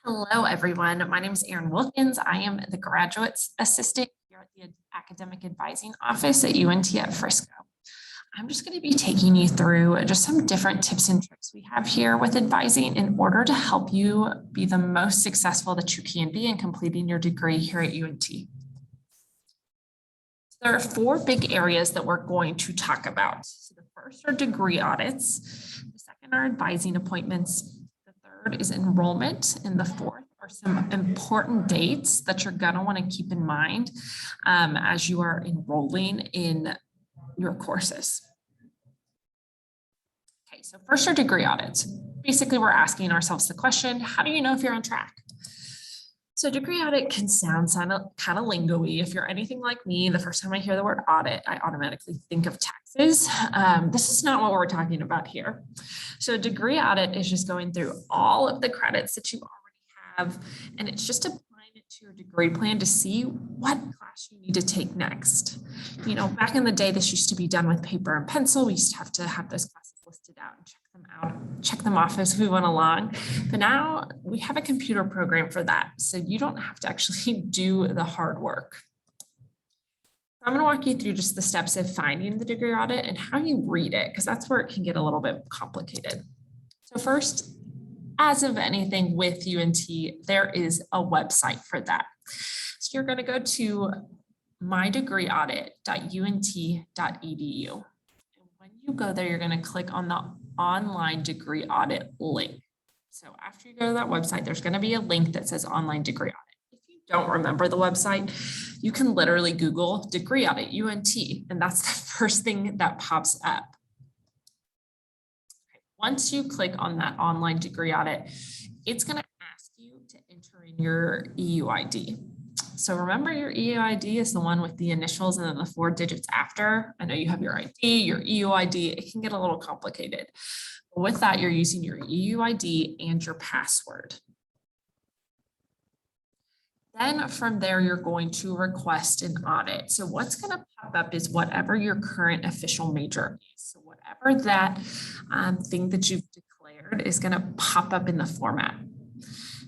Hello, everyone. My name is Erin Wilkins. I am the graduate assistant here at the Academic Advising Office at UNT at Frisco. I'm just going to be taking you through just some different tips and tricks we have here with advising in order to help you be the most successful that you can be in completing your degree here at UNT. There are four big areas that we're going to talk about. So the first are degree audits. The second are advising appointments. The third is enrollment. And the fourth are some important dates that you're going to want to keep in mind as you are enrolling in your courses. Okay, so first are degree audits. Basically, we're asking ourselves the question, how do you know if you're on track? So degree audit can sound kind of lingo-y. If you're anything like me, the first time I hear the word audit, I automatically think of taxes. This is not what we're talking about here. So degree audit is just going through all of the credits that you already have, and it's just applying it to your degree plan to see what class you need to take next. You know, back in the day, this used to be done with paper and pencil. We used to have those classes listed out and check them off as we went along. But now we have a computer program for that. So you don't have to actually do the hard work. I'm going to walk you through just the steps of finding the degree audit and how you read it, because that's where it can get a little bit complicated. So first, as of anything with UNT, there is a website for that. So you're going to go to mydegreeaudit.unt.edu. And when you go there, you're going to click on the online degree audit link. So after you go to that website, there's going to be a link that says online degree audit. If you don't remember the website, you can literally Google degree audit UNT, and that's the first thing that pops up. Okay. Once you click on that online degree audit, it's going to ask you to enter in your EUID. So remember, your EUID is the one with the initials and then the 4 digits after. I know you have your ID, your EUID. It can get a little complicated. But with that, you're using your EUID and your password. Then from there, you're going to request an audit. So what's going to pop up is whatever your current official major is. So whatever that thing that you've declared is going to pop up in the format.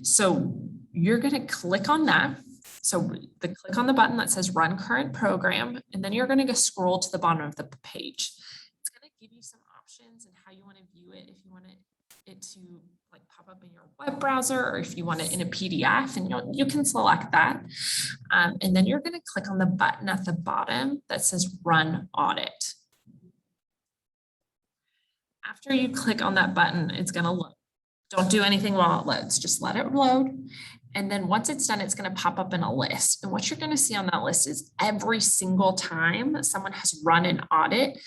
So you're going to click on that. So click on the button that says run current program, and then you're going to go scroll to the bottom of the page. It's going to give you some options and how you want to view it. If you want it to like pop up in your web browser, or if you want it in a PDF, and you can select that. And then you're going to click on the button at the bottom that says run audit. After you click on that button, it's going to load. Don't do anything while it loads, just let it load. And then once it's done, it's going to pop up in a list. And what you're going to see on that list is every single time someone has run an audit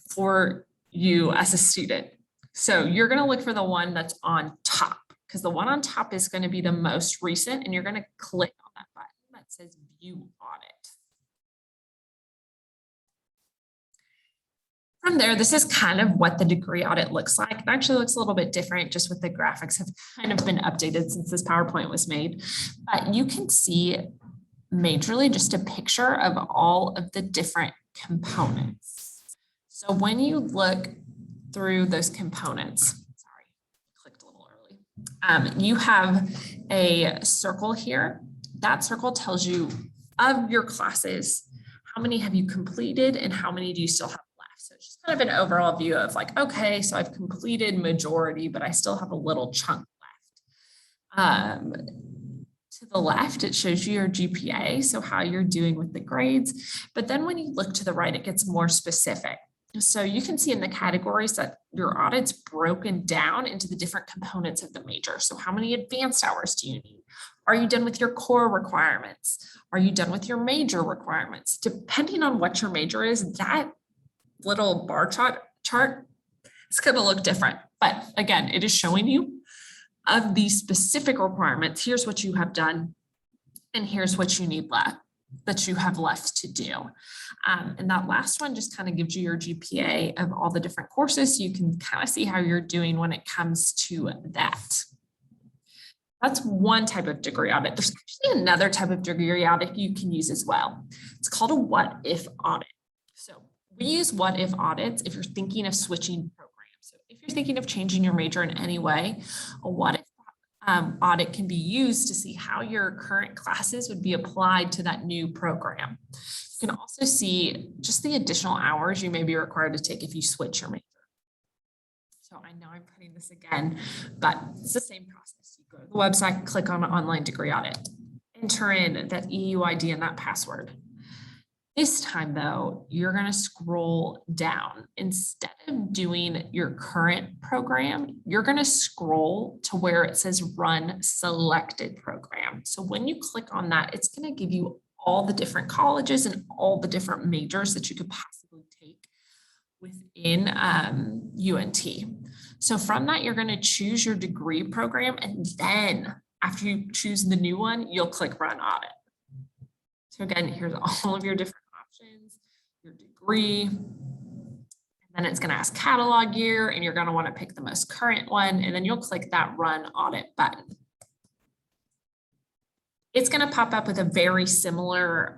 for you as a student. So you're going to look for the one that's on top, because the one on top is going to be the most recent, and you're going to click on that button that says view audit. From there, this is kind of what the degree audit looks like. It actually looks a little bit different, just with the graphics have kind of been updated since this PowerPoint was made. But you can see majorly just a picture of all of the different components. So when you look through those components, sorry, clicked a little early. You have a circle here. That circle tells you of your classes, how many have you completed and how many do you still have? So it's just kind of an overall view of like, okay, so I've completed majority, but I still have a little chunk left. To the left, it shows you your GPA, so how you're doing with the grades. But then when you look to the right, it gets more specific. So you can see in the categories that your audit's broken down into the different components of the major. So how many advanced hours do you need? Are you done with your core requirements? Are you done with your major requirements? Depending on what your major is, that little bar chart, it's going to look different. But again, it is showing you of these specific requirements. Here's what you have done, and here's what you need left that you have left to do. And that last one just kind of gives you your GPA of all the different courses. So you can kind of see how you're doing when it comes to that. That's one type of degree audit. There's actually another type of degree audit you can use as well. It's called a what if audit. So we use what if audits if you're thinking of switching programs. So if you're thinking of changing your major in any way, a what if audit can be used to see how your current classes would be applied to that new program. You can also see just the additional hours you may be required to take if you switch your major. So I know I'm putting this again, but it's the same process. You go to the website, click on online degree audit, enter in that EUID and that password. This time though, you're going to scroll down. Instead of doing your current program, you're going to scroll to where it says run selected program. So when you click on that, it's going to give you all the different colleges and all the different majors that you could possibly take within UNT. So from that, you're going to choose your degree program, and then after you choose the new one, you'll click run audit. So again, here's all of your different options, your degree, and then it's going to ask catalog year, and you're going to want to pick the most current one, and then you'll click that run audit button. It's going to pop up with a very similar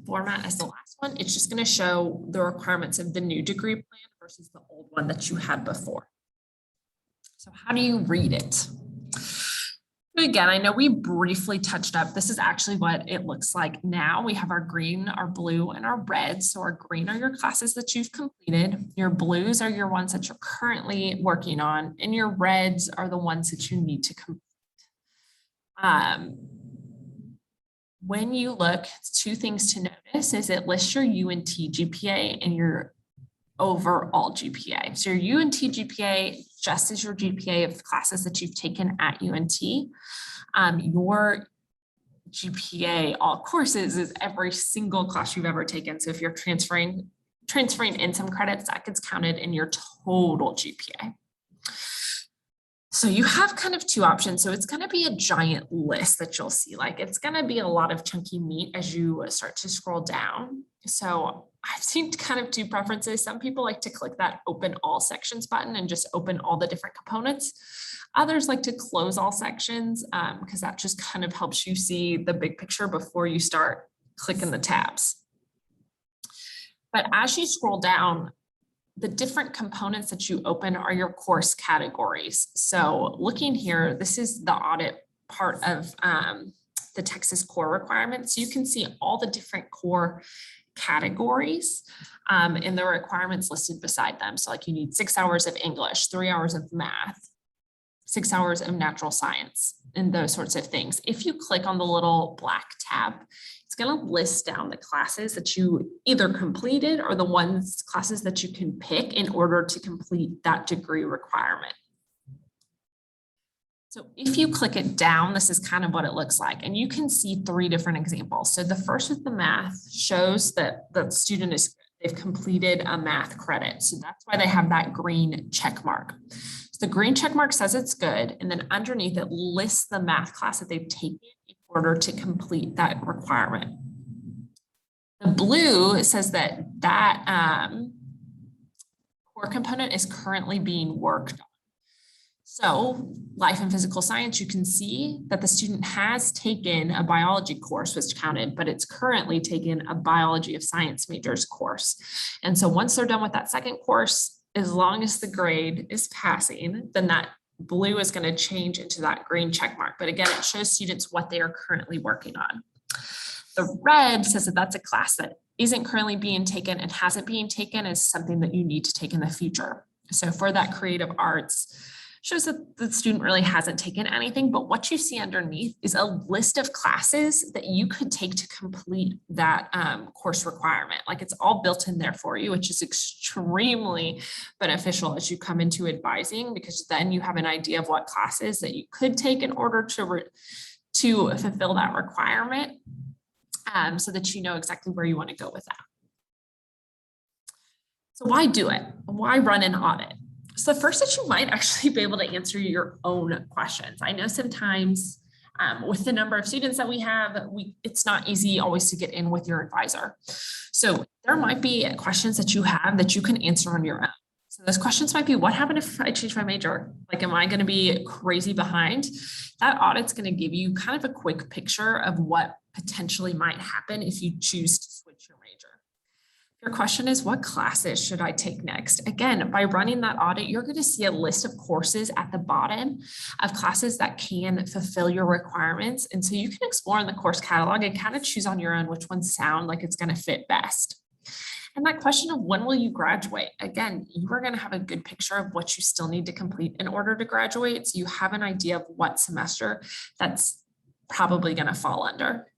format as the last one. It's just going to show the requirements of the new degree plan versus the old one that you had before. So how do you read it? Again, I know we briefly touched up, this is actually what it looks like now. We have our green, our blue, and our red. So our green are your classes that you've completed. Your blues are your ones that you're currently working on, and your reds are the ones that you need to complete. When you look, two things to notice is it lists your UNT GPA and your overall GPA. So your UNT GPA just is your GPA of classes that you've taken at UNT. Your GPA, all courses, is every single class you've ever taken. So if you're transferring in some credits, that gets counted in your total GPA. So you have kind of two options. So it's going to be a giant list that you'll see. Like it's going to be a lot of chunky meat as you start to scroll down. So I've seen kind of two preferences. Some people like to click that open all sections button and just open all the different components. Others like to close all sections because that just kind of helps you see the big picture before you start clicking the tabs. But as you scroll down, the different components that you open are your course categories. So looking here, this is the audit part of the Texas core requirements. You can see all the different core categories and the requirements listed beside them. So like you need 6 hours of English, 3 hours of math, 6 hours of natural science, and those sorts of things. If you click on the little black tab, it's going to list down the classes that you either completed or the classes that you can pick in order to complete that degree requirement. So if you click it down, this is kind of what it looks like. And you can see 3 different examples. So the first with the math shows that the student they've completed a math credit. So that's why they have that green check mark. So the green check mark says it's good. And then underneath it lists the math class that they've taken in order to complete that requirement. The blue says that core component is currently being worked on. So life and physical science, you can see that the student has taken a biology course, which counted, but it's currently taken a biology of science majors course. And so once they're done with that second course, as long as the grade is passing, then that blue is going to change into that green check mark. But again, it shows students what they are currently working on. The red says that that's a class that isn't currently being taken and hasn't been taken as something that you need to take in the future. So for that creative arts, shows that the student really hasn't taken anything, but what you see underneath is a list of classes that you could take to complete that course requirement. Like it's all built in there for you, which is extremely beneficial as you come into advising, because then you have an idea of what classes that you could take in order to fulfill that requirement, so that you know exactly where you want to go with that. So why do it? Why run an audit? So the first that you might actually be able to answer your own questions. I know sometimes with the number of students that we have, it's not easy always to get in with your advisor. So there might be questions that you have that you can answer on your own. So those questions might be, what happened if I change my major? Like, am I going to be crazy behind? That audit's going to give you kind of a quick picture of what potentially might happen if you choose to switch your major. Your question is, what classes should I take next? Again, by running that audit, you're going to see a list of courses at the bottom of classes that can fulfill your requirements. And so you can explore in the course catalog and kind of choose on your own which ones sound like it's going to fit best. And that question of when will you graduate? Again, you are going to have a good picture of what you still need to complete in order to graduate. So you have an idea of what semester that's probably going to fall under.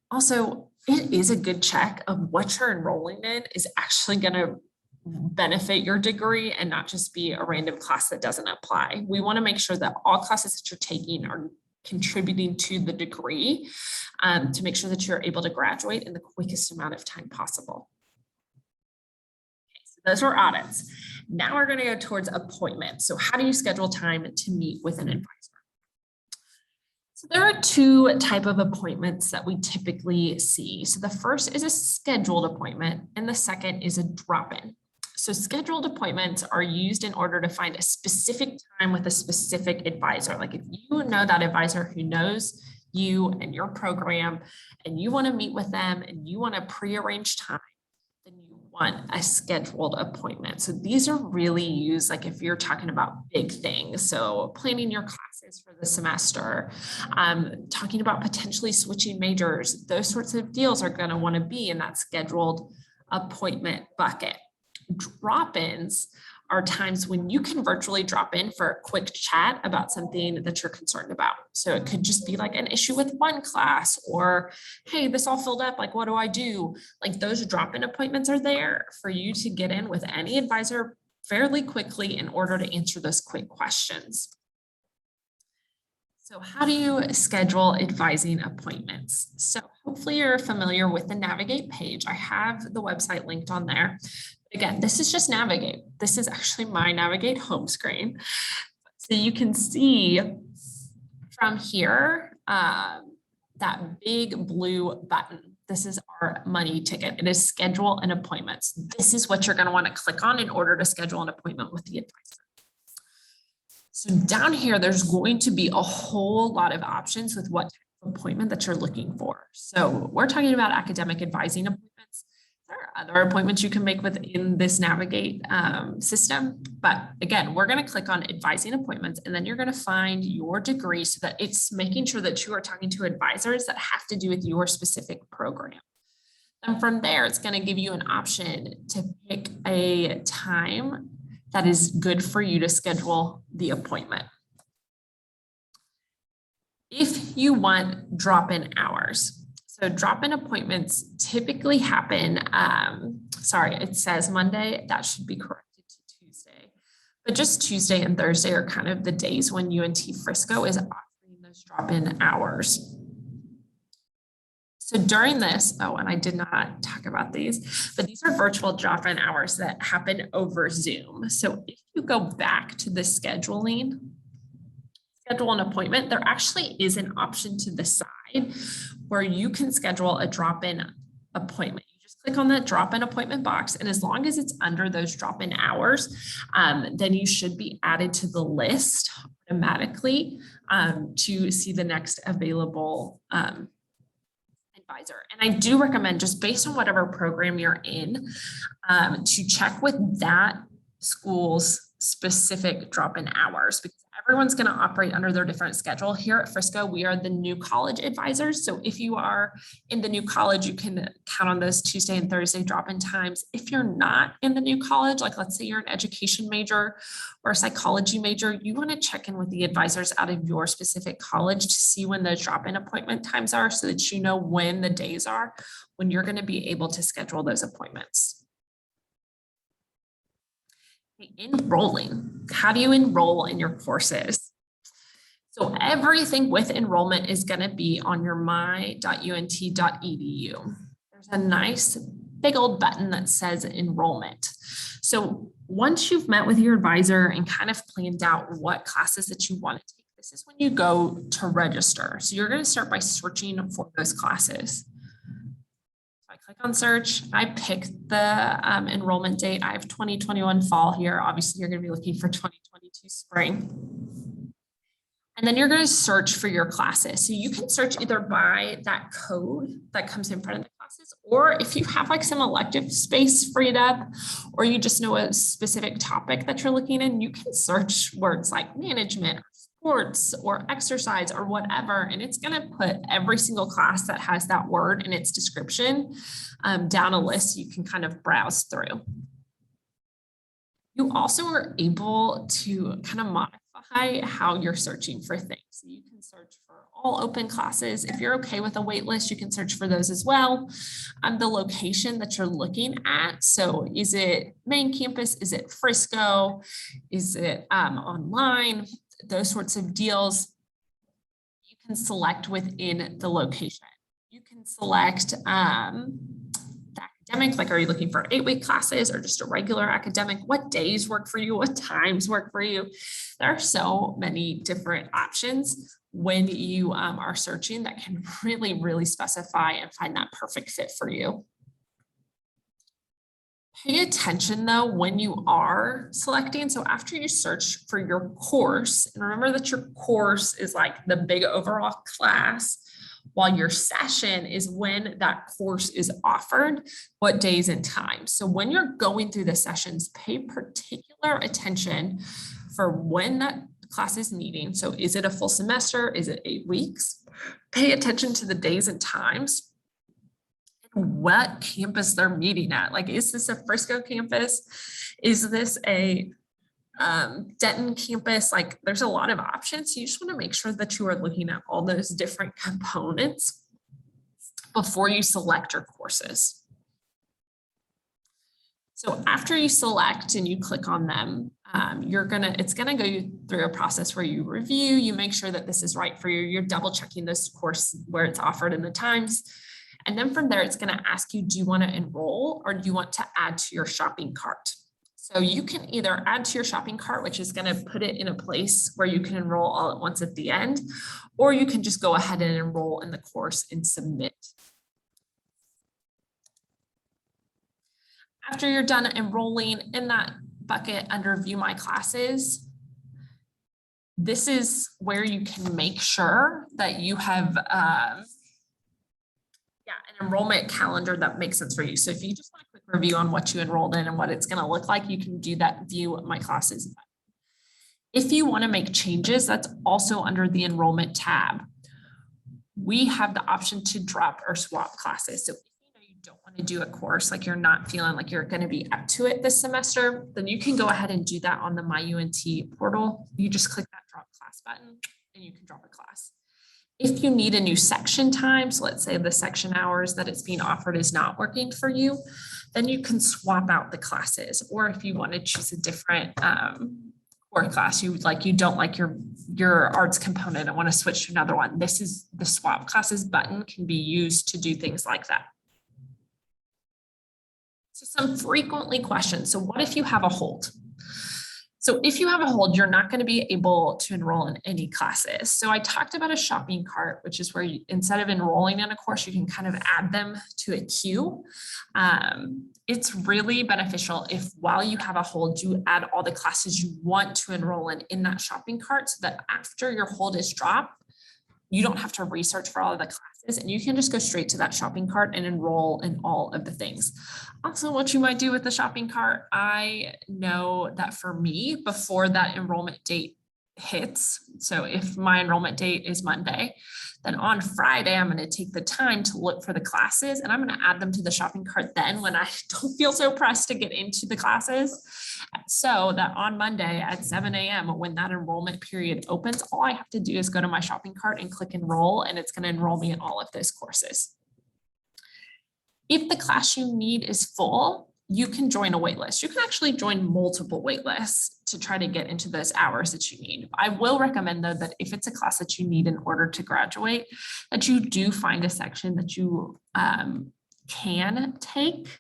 Also, it is a good check of what you're enrolling in is actually going to benefit your degree and not just be a random class that doesn't apply. We want to make sure that all classes that you're taking are contributing to the degree to make sure that you're able to graduate in the quickest amount of time possible. Okay, so those were audits. Now we're going to go towards appointments. So how do you schedule time to meet with an advisor? So there are two types of appointments that we typically see. So the first is a scheduled appointment and the second is a drop-in. So scheduled appointments are used in order to find a specific time with a specific advisor. Like if you know that advisor who knows you and your program and you want to meet with them and you want to pre-arrange time, then you want a scheduled appointment. So these are really used like if you're talking about big things. So planning your classes for the semester, talking about potentially switching majors, those sorts of deals are going to want to be in that scheduled appointment bucket. Drop-ins are times when you can virtually drop in for a quick chat about something that you're concerned about. So it could just be like an issue with one class or, hey, this all filled up, like, what do I do? Like those drop-in appointments are there for you to get in with any advisor fairly quickly in order to answer those quick questions. So how do you schedule advising appointments? So hopefully you're familiar with the Navigate page. I have the website linked on there. Again, this is just Navigate. This is actually my Navigate home screen. So you can see from here, that big blue button. This is our money ticket. It is schedule an appointment. This is what you're going to want to click on in order to schedule an appointment with the advisor. So down here, there's going to be a whole lot of options with what type of appointment that you're looking for. So we're talking about academic advising appointments. There are other appointments you can make within this Navigate system. But again, we're going to click on advising appointments, and then you're going to find your degree so that it's making sure that you are talking to advisors that have to do with your specific program. And from there, it's going to give you an option to pick a time that is good for you to schedule the appointment. If you want drop-in hours, so drop-in appointments typically happen, it says Monday, that should be corrected to Tuesday. But just Tuesday and Thursday are kind of the days when UNT Frisco is offering those drop-in hours. So during this, and I did not talk about these, but these are virtual drop-in hours that happen over Zoom. So if you go back to the scheduling, schedule an appointment, there actually is an option to the side where you can schedule a drop-in appointment. You just click on that drop-in appointment box, and as long as it's under those drop-in hours, then you should be added to the list automatically to see the next available advisor. And I do recommend, just based on whatever program you're in, to check with that school's specific drop-in hours, because everyone's going to operate under their different schedule. Here at Frisco, we are the new college advisors. So if you are in the new college, you can count on those Tuesday and Thursday drop-in times. If you're not in the new college, like let's say you're an education major or a psychology major, you want to check in with the advisors out of your specific college to see when those drop-in appointment times are, so that you know when the days are when you're going to be able to schedule those appointments. Enrolling. How do you enroll in your courses? So everything with enrollment is going to be on your my.unt.edu. There's a nice big old button that says enrollment. So once you've met with your advisor and kind of planned out what classes that you want to take, this is when you go to register. So you're going to start by searching for those classes. I click on search, I pick the enrollment date. I have 2021 fall here. Obviously, you're going to be looking for 2022 spring. And then you're going to search for your classes. So you can search either by that code that comes in front of the class classes, or if you have like some elective space freed up, or you just know a specific topic that you're looking in, you can search words like management, sports, or exercise, or whatever, and it's going to put every single class that has that word in its description down a list you can kind of browse through. You also are able to kind of modify how you're searching for things. So you can search for all open classes. If you're okay with a wait list, you can search for those as well. The location that you're looking at. So is it main campus? Is it Frisco? Is it online? Those sorts of deals. You can select within the location. You can select the academic, like are you looking for 8-week classes or just a regular academic? What days work for you? What times work for you? There are so many different options when you are searching that can really, really specify and find that perfect fit for you. Pay attention though when you are selecting. So after you search for your course, and remember that your course is like the big overall class, while your session is when that course is offered, what days and times. So when you're going through the sessions, pay particular attention for when that class is meeting. So is it a full semester? Is it 8 weeks? Pay attention to the days and times. What campus they're meeting at. Like, is this a Frisco campus? Is this a Denton campus? Like, there's a lot of options. So you just want to make sure that you are looking at all those different components before you select your courses. So after you select and you click on them, it's gonna go through a process where you review, you make sure that this is right for you. You're double checking this course where it's offered and the times. And then from there, it's going to ask you, do you want to enroll or do you want to add to your shopping cart? So you can either add to your shopping cart, which is going to put it in a place where you can enroll all at once at the end, or you can just go ahead and enroll in the course and submit. After you're done enrolling in that bucket under View My Classes, this is where you can make sure that you have an enrollment calendar that makes sense for you. So if you just want a quick review on what you enrolled in and what it's going to look like, you can do that View My Classes. If you want to make changes, that's also under the enrollment tab. We have the option to drop or swap classes. So if you don't want to do a course, like you're not feeling like you're going to be up to it this semester, then you can go ahead and do that on the My UNT portal. You just click that drop class button and you can drop a class. If you need a new section time, so let's say the section hours that it's being offered is not working for you, then you can swap out the classes. Or if you want to choose a different core class, you don't like your arts component and want to switch to another one, this is the swap classes button can be used to do things like that. So some frequently questions. So what if you have a hold? So if you have a hold, you're not going to be able to enroll in any classes. So I talked about a shopping cart, which is where you, instead of enrolling in a course, you can kind of add them to a queue. It's really beneficial if while you have a hold, you add all the classes you want to enroll in that shopping cart so that after your hold is dropped, you don't have to research for all of the classes and you can just go straight to that shopping cart and enroll in all of the things. Also, what you might do with the shopping cart, I know that for me, before that enrollment date hits, so if my enrollment date is Monday, then on Friday, I'm going to take the time to look for the classes and I'm going to add them to the shopping cart then when I don't feel so pressed to get into the classes. So that on Monday at 7 a.m. when that enrollment period opens, all I have to do is go to my shopping cart and click enroll, and it's going to enroll me in all of those courses. If the class you need is full, you can join a wait list. You can actually join multiple wait lists to try to get into those hours that you need. I will recommend though that if it's a class that you need in order to graduate, that you do find a section that you can take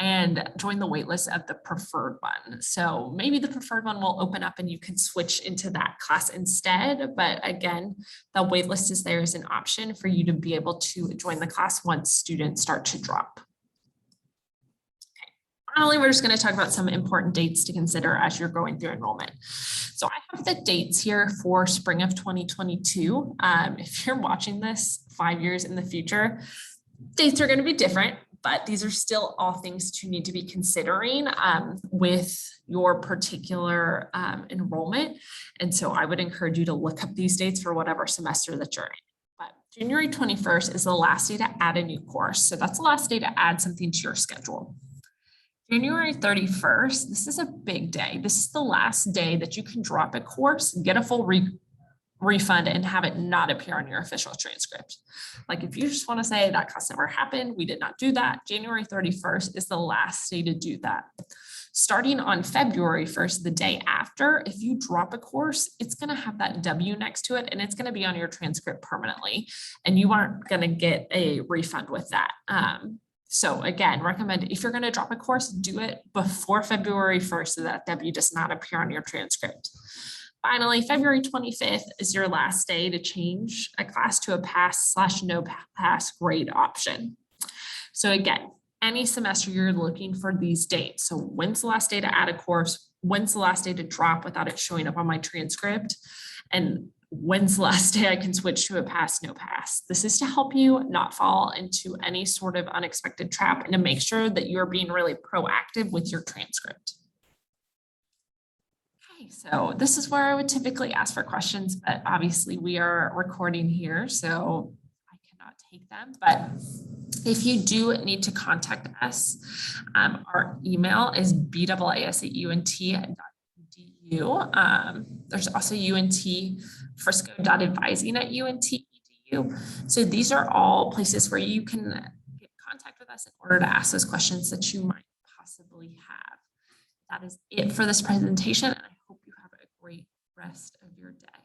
and join the wait list of the preferred one. So maybe the preferred one will open up and you can switch into that class instead. But again, the wait list is there as an option for you to be able to join the class once students start to drop. Finally, we're just going to talk about some important dates to consider as you're going through enrollment. So I have the dates here for spring of 2022. If you're watching this 5 years in the future, dates are going to be different, but these are still all things that you need to be considering with your particular enrollment. And so I would encourage you to look up these dates for whatever semester that you're in. But January 21st is the last day to add a new course. So that's the last day to add something to your schedule. January 31st, this is a big day. This is the last day that you can drop a course, get a full refund, and have it not appear on your official transcript. Like if you just want to say that class never happened, we did not do that, January 31st is the last day to do that. Starting on February 1st, the day after, if you drop a course, it's going to have that W next to it and it's going to be on your transcript permanently. And you aren't going to get a refund with that. So again, recommend if you're going to drop a course, do it before February 1st so that W does not appear on your transcript. Finally, February 25th is your last day to change a class to a pass/no pass grade option. So again, any semester you're looking for these dates. So when's the last day to add a course? When's the last day to drop without it showing up on my transcript? And when's the last day I can switch to a pass/no pass? This is to help you not fall into any sort of unexpected trap and to make sure that you're being really proactive with your transcript. Okay, so this is where I would typically ask for questions, but obviously we are recording here, so I cannot take them. But if you do need to contact us, our email is bwaas@unt.edu. There's also UNT frisco.advising@unt.edu. So these are all places where you can get in contact with us in order to ask those questions that you might possibly have. That is it for this presentation, and I hope you have a great rest of your day.